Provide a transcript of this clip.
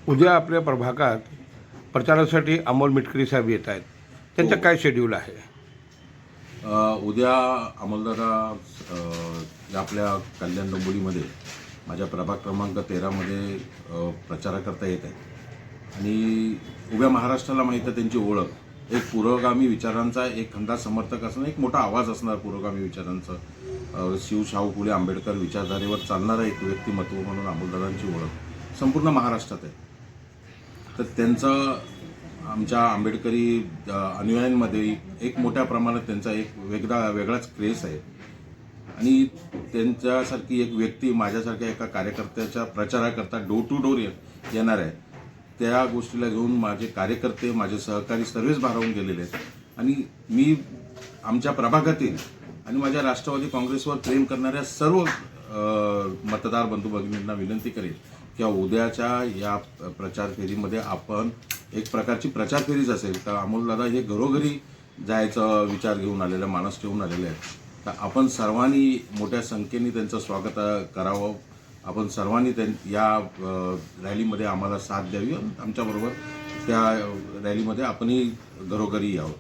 उद्या आपल्या प्रभागात प्रचारासाठी अमोल मिटकरी साहेब येत आहेत. त्यांचं हो. काय शेड्यूल आहे? उद्या अमोलदादा आपल्या कल्याण डोंबिवलीमध्ये माझ्या प्रभाग क्रमांक 13मध्ये प्रचाराकरता येत आहेत आणि उभ्या महाराष्ट्राला माहीत आहे त्यांची ओळख. एक पुरोगामी विचारांचा एक खंदा समर्थक असणं, एक मोठा आवाज असणार पुरोगामी विचारांचं, शाहू फुले आंबेडकर विचारधारेवर चालणारं एक व्यक्तिमत्व म्हणून अमोलदादांची ओळख संपूर्ण महाराष्ट्रात आहे. तर त्यांचं आमच्या आंबेडकरी अनुयायांमध्ये एक मोठ्या प्रमाणात त्यांचा एक वेगळाच क्रेज आहे आणि त्यांच्यासारखी एक व्यक्ती माझ्यासारख्या एका कार्यकर्त्याच्या प्रचाराकरता डोर टू डोर येणार आहे. त्या गोष्टीला घेऊन माझे कार्यकर्ते, माझे सहकारी सर्वच भारावून गेलेले आहेत आणि मी आमच्या प्रभागातील आणि माझ्या राष्ट्रवादी काँग्रेसवर प्रेम करणाऱ्या सर्व मतदार बंधू भगिनींना विनंती करेन की उद्याच्या या प्रचार फेरीमध्ये आपण एक प्रकारची प्रचार फेरीच असेल. तर अमोलदादा हे घरोघरी जायचा विचार घेऊन आलेला माणूस ठेवून आलेले आहेत. तर आपण सर्वांनी मोठ्या संख्येने त्यांचं स्वागत करावं. आपण सर्वांनी या रॅलीमध्ये आम्हाला साथ द्यावी. आमच्याबरोबर त्या रॅलीमध्ये आपणही घरोघरी यावं.